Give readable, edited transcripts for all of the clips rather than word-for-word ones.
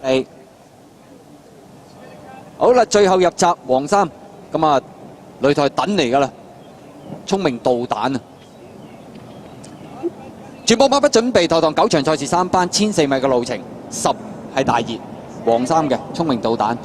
係。好啦，最後入閘黃衫，咁啊擂台等嚟㗎啦，聰明導彈啊！全部馬不準備，投降9場賽事3班，1004米嘅路程，10係大熱，黃衫嘅聰明導彈。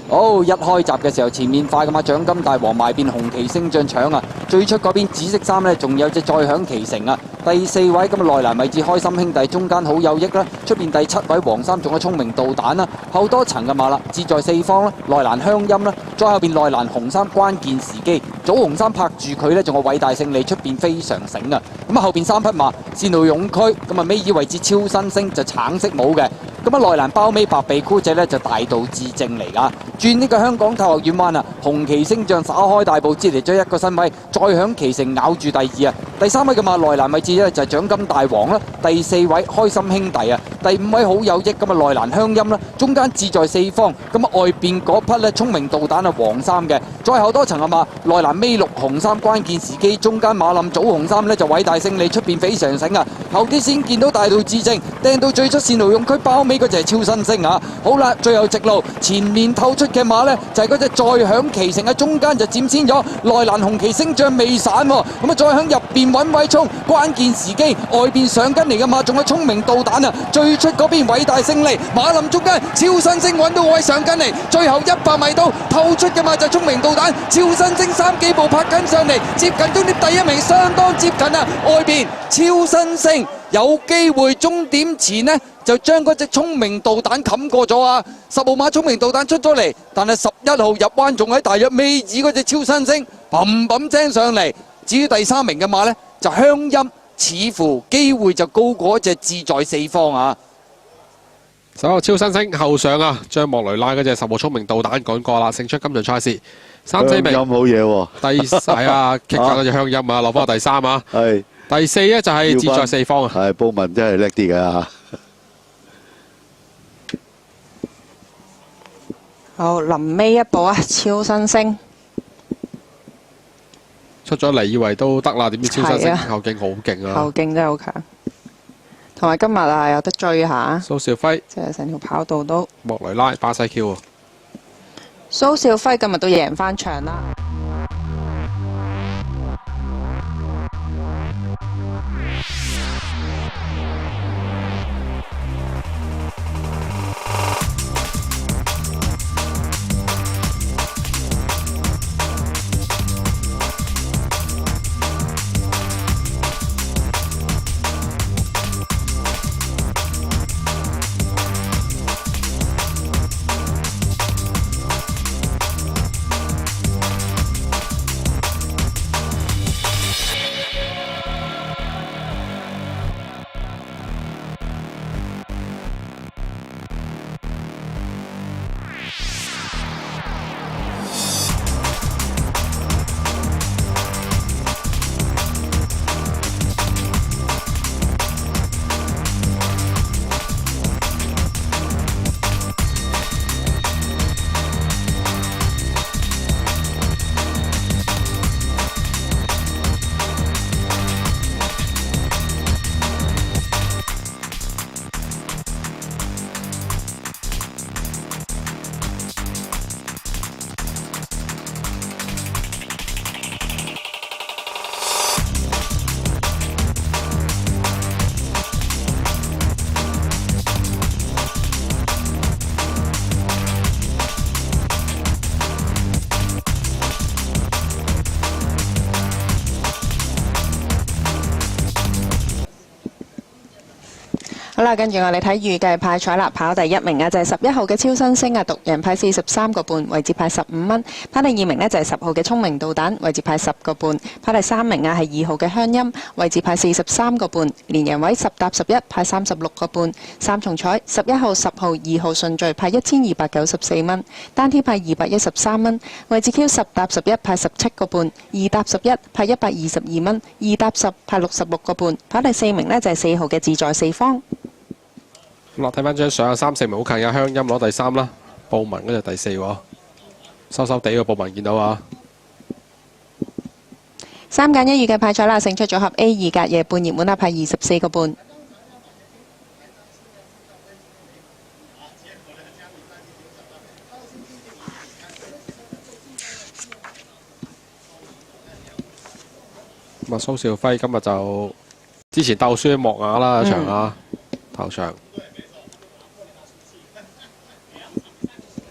好，一開閘嘅時候，前面快㗎嘛，獎金大王埋變紅旗星將搶啊！最出嗰邊紫色衫呢，仲有隻再響其成啊！第4位咁啊，內欄位置開心兄弟，中間好有益啦。出邊第7位黃衫仲有聰明導彈啦，後多層嘅馬啦，志在四方啦，內欄鄉音啦，再後邊內欄紅衫關鍵時機，早紅衫拍住佢呢，仲有偉大勝利，出邊非常醒啊！咁啊後邊3匹馬線路勇區，咁啊尾二位置超新星就橙色帽嘅。咁啊，內欄包尾白鼻箍仔呢，就大道至正嚟㗎，轉呢個香港太學院灣啊，紅旗星將耍開大步，接嚟咗一個身位，再響其成咬住第2啊，第3位嘅馬內欄位置呢，就係獎金大王啦，第4位開心兄弟啊，第5位好有益咁啊內欄鄉音啦，中間志在四方，咁啊外邊嗰匹呢，聰明導彈啊黃衫嘅，再後多層啊嘛，內欄尾6紅衫關鍵時機，中間馬林早紅衫呢，就偉大勝利，出邊非常醒啊，後啲先見到大道至正，掟到最出線路用區包尾。嗰隻係超新星啊！好啦，最後直路前面透出嘅馬呢，就係嗰隻再響其成喺中間就佔先咗，內欄紅旗星將未散喎，咁啊再響入邊揾位衝，關鍵時機外邊上緊嚟嘅馬仲有聰明導彈啊！最出嗰邊偉大勝利，馬林中間超新星揾到位上緊嚟，最後100米到透出嘅馬就聰明導彈，超新星3幾步拍緊上嚟，接近終點第1名，相當接近啊！外邊超新星有機會終點前呢，就將嗰隻聰明導彈冚過咗啊！10號馬聰明導彈出咗嚟，但係11號入彎仲喺大約尾二嗰隻超新星砰砰聲上嚟。至於第3名嘅馬呢，就鄉音，似乎機會就高過一隻志在四方啊！首個超新星後上啊，將莫雷拉嗰隻10號聰明導彈趕過啦，勝出今場賽事。3、4名有冇嘢喎？第係啊，棘緊嗰隻鄉音啊，落翻第3啊。係。第4呢，就係志在四方啊。係，布文真係叻啲㗎。好，臨尾一步啊，超新星出咗嚟以為都得啦，點知超新星後勁好勁啊！後勁真係好強，同埋今日啊有得追下。蘇兆輝即係成條跑道都。莫雷拉巴西 Q 啊！蘇兆輝今日都贏翻場啦。好啦，跟住我哋睇預計派彩啦，跑第1名啊就係11號嘅超新星啊，獨人派43個半，位置派15蚊。跑第2名呢就係10號嘅聰明導彈，位置派10個半。跑第3名啊係2號嘅鄉音，位置派43個半。連人位10搭11派36個半。三重彩11號、10號、2號順序派1294蚊，單挑派213蚊。位置 Q 10搭11派17個半，2搭11派122蚊，2搭10派66個半。跑第4名呢就係4號嘅志在四方。咁睇翻張相啊，3、4名好近嘅鄉音攞第3啦，布文嗰隻第4喎，收收地個布文見到啊。3揀1預計派彩啦，勝出組合 A2隔夜半熱門啦，派24個半。咁啊，蘇兆輝今日就之前鬥輸莫雅啦一場啊，頭場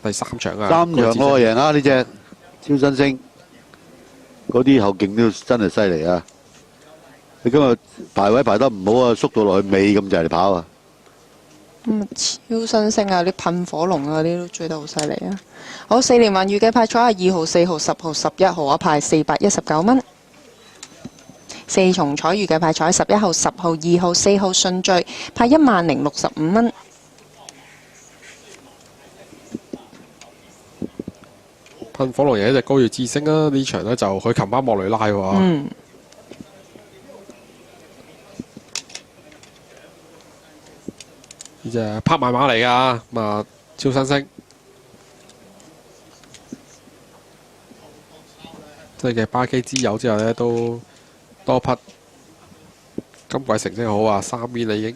第3場啊， 3場我贏啊！呢只超新星嗰啲後勁都真係犀利啊！你今日排位排得唔好啊，縮到落去尾咁就嚟跑啊！超新星啊，啲噴火龍啊，啲都追得好犀利啊！好，4連環預計派彩係2號、4號、10號、11號啊，派419蚊。4重彩預計派彩11號、10號、2號、4號順序派10065蚊。噴火龍贏一隻高月智星啊！呢場呢，就佢擒翻莫雷拉喎。呢隻拍賣馬嚟㗎，咁啊超新星，即係嘅巴基之友之後呢，都多匹，今季成績好啊，3面啦已經。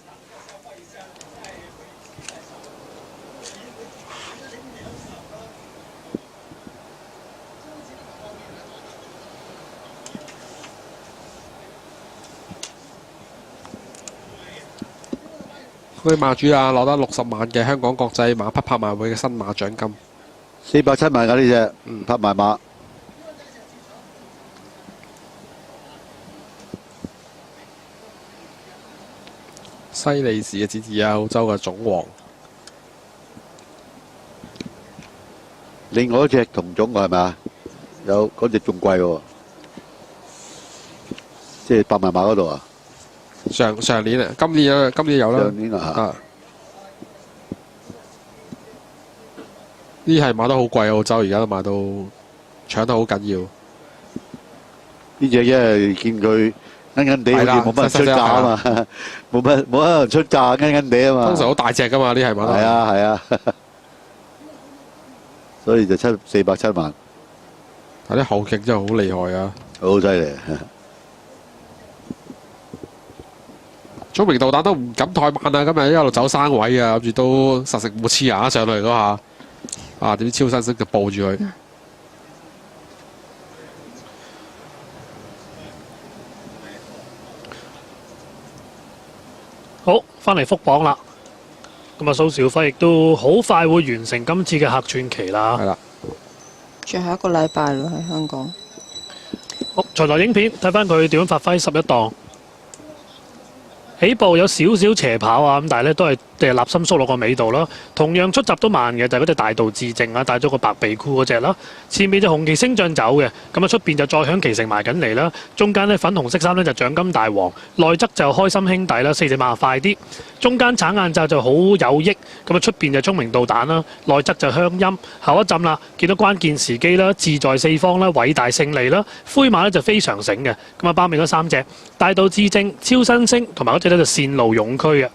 佢馬主啊，攞得60萬嘅香港國際馬匹拍賣會嘅新馬獎金，407萬㗎呢只拍賣馬。西利士嘅子子啊，澳洲嘅總王。另外一隻同種係咪啊？有嗰隻仲貴喎，即係拍賣馬嗰度啊！上年啊，今年有啦。上年啊，呢係買得好貴，澳洲而家都買到搶得好緊要。呢隻因為見佢奀奀地，好似冇乜人出價啊嘛，冇乜人出價，奀奀地啊嘛。通常好大隻噶嘛，呢係買得。係啊係啊，所以就407萬。但啲後勁真係好厲害啊！好犀利。聰明導彈都唔敢太慢啊！今日一路走生位啊，諗住都實食冇黐牙上嚟嗰下，啊點知超新星就抱住佢。好，翻嚟復榜啦。咁啊，蘇兆輝亦都好快會完成今次嘅客串期啦。係啦，最後一個禮拜咯喺香港。好，隨台影片睇翻佢點樣發揮11檔。起步有少少斜跑啊，咁但係咧都係立心縮落個尾度啦。同樣出閘都慢嘅，就係嗰隻大道至正啊，帶咗個白鼻箍嗰只啦。前面就紅旗星象走嘅，咁啊出邊就再響旗城埋緊嚟啦。中間呢，粉紅色衫呢就獎金大王，內側就開心兄弟啦，4隻馬快啲。中間橙眼罩就好有益，咁啊出邊就聰明導彈啦，內側就鄉音。後一陣啦，見到關鍵時機啦，志在四方啦，偉大勝利啦。灰馬呢就非常醒嘅，咁啊包尾嗰3隻大道至正、超新星同埋嗰隻呢就線路勇區啊。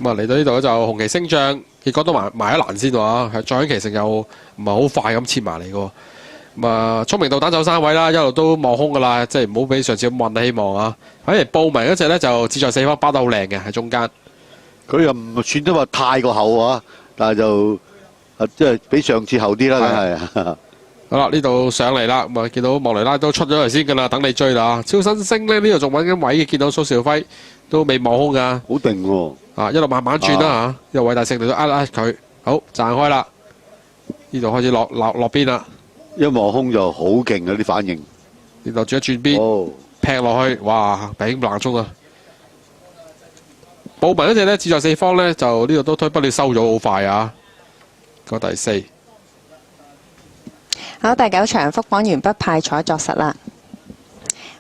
咁啊嚟到呢度咧就紅旗星象，結果都埋一欄先喎，係再響旗城又唔係好快咁切埋嚟嘅。咁啊聰明導彈走3位啦，一路都望空噶啦，即係唔好俾上次咁運啊！希望啊，反而報名嗰隻咧就志在四方包得好靚嘅喺中間，佢又唔算得話太過厚啊，但係就即係比上次厚啲啦，梗係。好啦，呢度上嚟啦，咁啊見到莫雷拉都出咗嚟先噶啦，等你追啦。超新星咧呢度仲揾緊位，見到蘇兆輝都未望空噶，好定喎。啊一路慢慢轉啦嚇，因為偉大勝利都呃佢，好賺開啦。呢度開始落邊啦，一望空就好勁啊啲反應。呢度轉一轉邊，劈落去，哇頂冷衝啊！報名嗰隻咧志在四方咧就呢度都推不了收咗好快啊，個第4。好，第9場復榜完畢，派彩作實啦。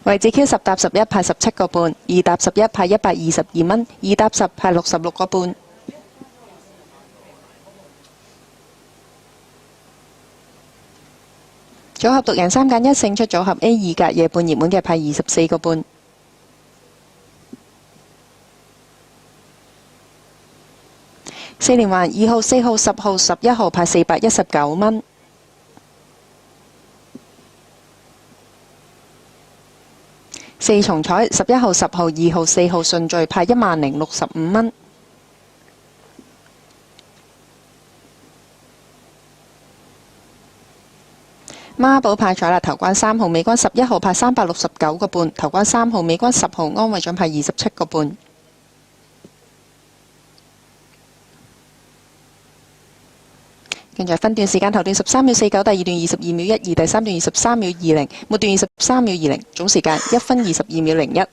位置 Q 10搭11派17個半，2搭11派122蚊，2搭10派66個半。組合獨贏3揀1勝出組合 A 2格夜半熱門嘅派24個半。4連環2號、4號、10號、11號派419蚊。4重彩11號、10號、2號、4號順序派10065蚊。孖寶派彩啦，頭關3號，尾關11號派369個半，頭關3號，尾關10號，安慰獎派27個半。跟住係分段時間，頭段13秒49，第二段22秒12，第三段23秒20，末段23秒20，總時間1分22秒01。